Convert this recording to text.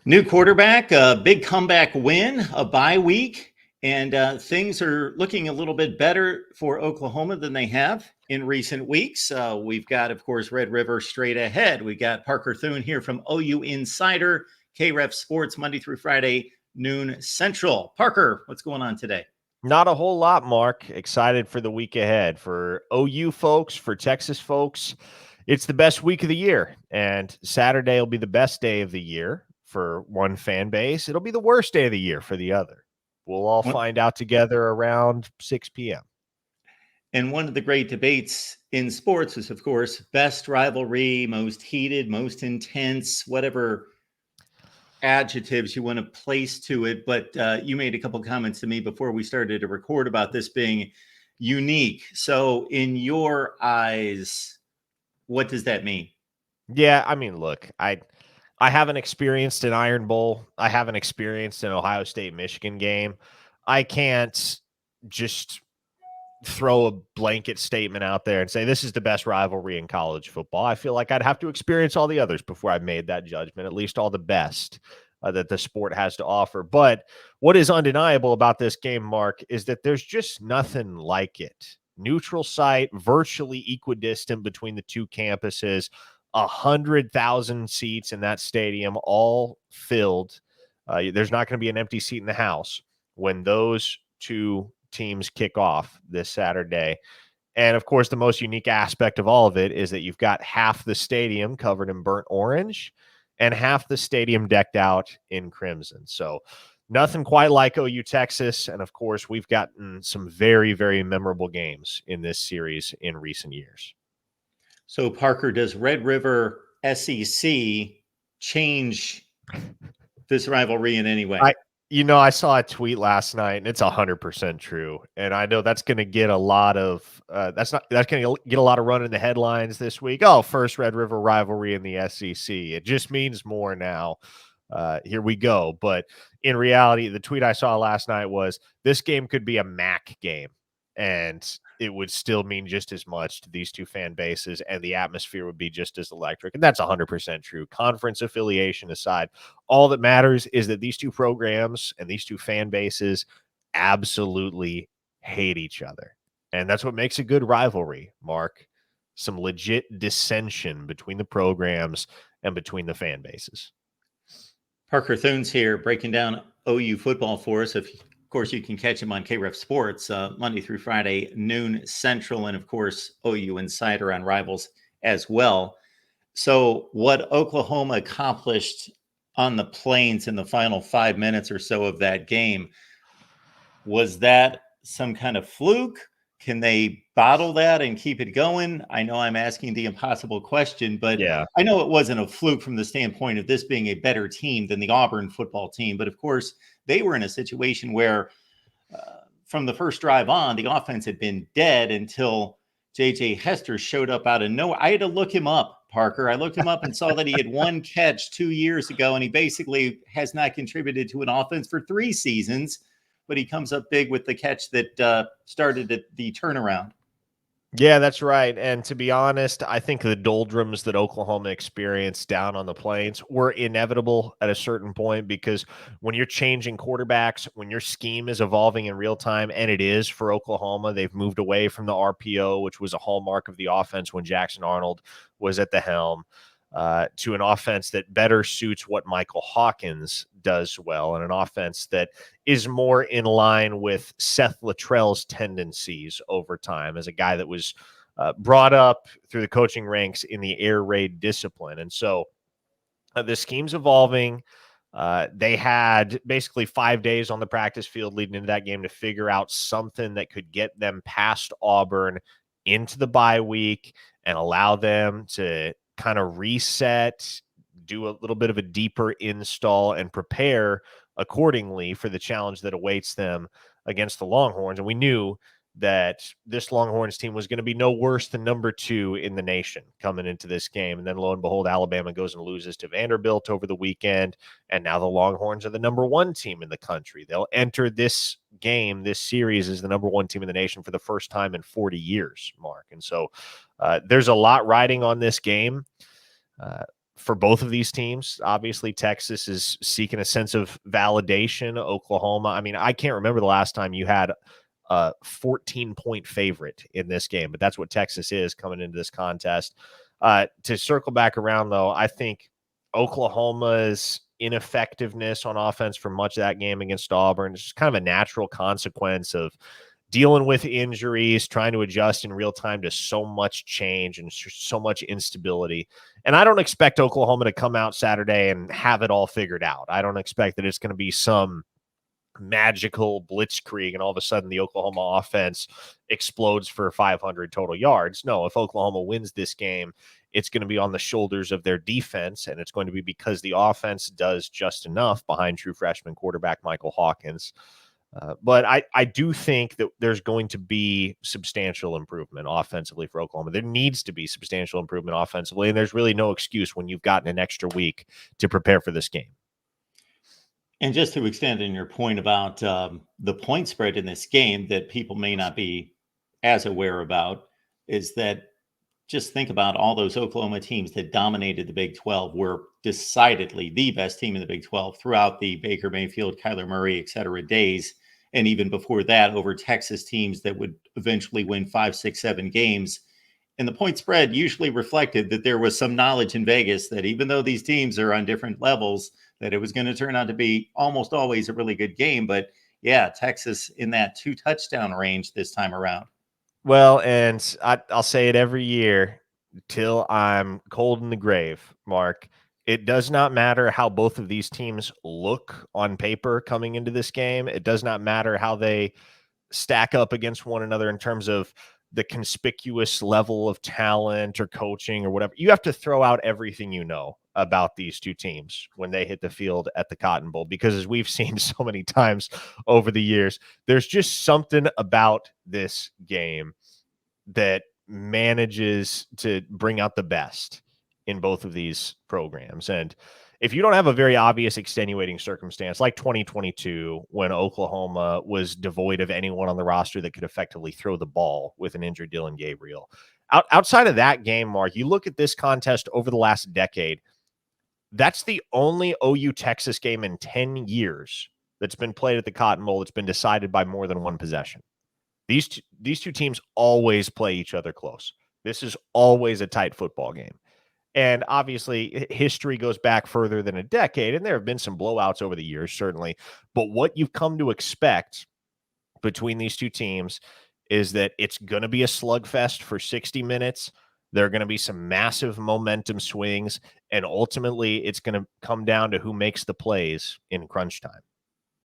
New quarterback, a big comeback win, a bye week, and things are looking a little bit better for Oklahoma than they have in recent weeks. We've got, of course, Red River straight ahead. We got Parker Thune here from OU Insider, KREF Sports, Monday through Friday, noon Central. Parker, what's going on today? Not a whole lot, Mark. Excited for the week ahead. For OU folks, for Texas folks, it's the best week of the year. And Saturday will be the best day of the year for one fan base. It'll be the worst day of the year for the other. We'll all find out together around 6 p.m. And one of the great debates in sports is, of course, best rivalry, most heated, most intense, whatever adjectives you want to place to it. But you made a couple comments to me before we started to record about this being unique. So in your eyes, what does that mean? Yeah, I mean, look, I haven't experienced an Iron Bowl. I haven't experienced an Ohio State-Michigan game. I can't just throw a blanket statement out there and say this is the best rivalry in college football. I feel like I'd have to experience all the others before I made that judgment, at least all the best that the sport has to offer. But what is undeniable about this game, Mark, is that there's just nothing like it. Neutral site, virtually equidistant between the two campuses, 100,000 seats in that stadium, all filled. There's not going to be an empty seat in the house when those two teams kick off this Saturday. And of course, the most unique aspect of all of it is that you've got half the stadium covered in burnt orange and half the stadium decked out in crimson. So nothing quite like OU Texas. And of course, we've gotten some very, very memorable games in this series in recent years. So, Parker, does Red River SEC change this rivalry in any way? I saw a tweet last night, and it's 100% true. And I know that's going to get a lot of that's going to get a lot of run in the headlines this week. Oh, first Red River rivalry in the SEC. It just means more now. Here we go. But in reality, the tweet I saw last night was this game could be a MAC game, and it would still mean just as much to these two fan bases, and the atmosphere would be just as electric. And that's 100% true. Conference affiliation aside, all that matters is that these two programs and these two fan bases absolutely hate each other. And that's what makes a good rivalry, Mark. Some legit dissension between the programs and between the fan bases. Parker Thune's here breaking down OU football for us. Of course, you can catch him on KREF Sports Monday through Friday, noon Central, and of course, OU Insider on Rivals as well. So what Oklahoma accomplished on the Plains in the final 5 minutes or so of that game, was that some kind of fluke? Can they bottle that and keep it going? I know I'm asking the impossible question, but Yeah. I know it wasn't a fluke from the standpoint of this being a better team than the Auburn football team. But of course, they were in a situation where from the first drive on, the offense had been dead until J.J. Hester showed up out of nowhere. I had to look him up, Parker. I looked him up and saw that he had one catch 2 years ago, and he basically has not contributed to an offense for 3 seasons. But he comes up big with the catch that started the turnaround. Yeah, that's right. And to be honest, I think the doldrums that Oklahoma experienced down on the Plains were inevitable at a certain point, because when you're changing quarterbacks, when your scheme is evolving in real time, and it is for Oklahoma, they've moved away from the RPO, which was a hallmark of the offense when Jackson Arnold was at the helm, to an offense that better suits what Michael Hawkins does well, and an offense that is more in line with Seth Luttrell's tendencies over time as a guy that was brought up through the coaching ranks in the air raid discipline. And so the scheme's evolving. They had basically 5 days on the practice field leading into that game to figure out something that could get them past Auburn into the bye week and allow them to kind of reset, do a little bit of a deeper install, and prepare accordingly for the challenge that awaits them against the Longhorns. And we knew that this Longhorns team was going to be no worse than number 2 in the nation coming into this game. And then lo and behold, Alabama goes and loses to Vanderbilt over the weekend. And now the Longhorns are the number 1 team in the country. They'll enter this game, this series, as the number 1 team in the nation for the first time in 40 years, Mark. And so there's a lot riding on this game. for both of these teams. Obviously, Texas is seeking a sense of validation. Oklahoma, I mean, I can't remember the last time you had a 14-point favorite in this game, but that's what Texas is coming into this contest. To circle back around, though, I think Oklahoma's ineffectiveness on offense for much of that game against Auburn is just kind of a natural consequence of dealing with injuries, trying to adjust in real time to so much change and so much instability. And I don't expect Oklahoma to come out Saturday and have it all figured out. I don't expect that it's going to be some magical blitzkrieg and all of a sudden the Oklahoma offense explodes for 500 total yards. No, if Oklahoma wins this game, it's going to be on the shoulders of their defense, and it's going to be because the offense does just enough behind true freshman quarterback Michael Hawkins. But I do think that there's going to be substantial improvement offensively for Oklahoma. There needs to be substantial improvement offensively, and there's really no excuse when you've gotten an extra week to prepare for this game. And just to extend on your point about the point spread in this game that people may not be as aware about is that just think about all those Oklahoma teams that dominated the Big 12 were decidedly the best team in the Big 12 throughout the Baker Mayfield, Kyler Murray, et cetera days. And even before that, over Texas teams that would eventually win 5, 6, 7 games. And the point spread usually reflected that there was some knowledge in Vegas that even though these teams are on different levels, that it was going to turn out to be almost always a really good game. But yeah, Texas in that 2 touchdown range this time around. Well, and I'll say it every year till I'm cold in the grave, Mark. It does not matter how both of these teams look on paper coming into this game. It does not matter how they stack up against one another in terms of the conspicuous level of talent or coaching or whatever. You have to throw out everything you know about these two teams when they hit the field at the Cotton Bowl, because as we've seen so many times over the years, there's just something about this game that manages to bring out the best in both of these programs. And if you don't have a very obvious extenuating circumstance like 2022, when Oklahoma was devoid of anyone on the roster that could effectively throw the ball with an injured Dylan Gabriel, outside of that game, Mark, you look at this contest over the last decade, that's the only OU Texas game in 10 years that's been played at the Cotton Bowl that's been decided by more than one possession. These two teams always play each other close. This is always a tight football game. And obviously, history goes back further than a decade, and there have been some blowouts over the years, certainly. But what you've come to expect between these two teams is that it's going to be a slugfest for 60 minutes. There are going to be some massive momentum swings, and ultimately, it's going to come down to who makes the plays in crunch time.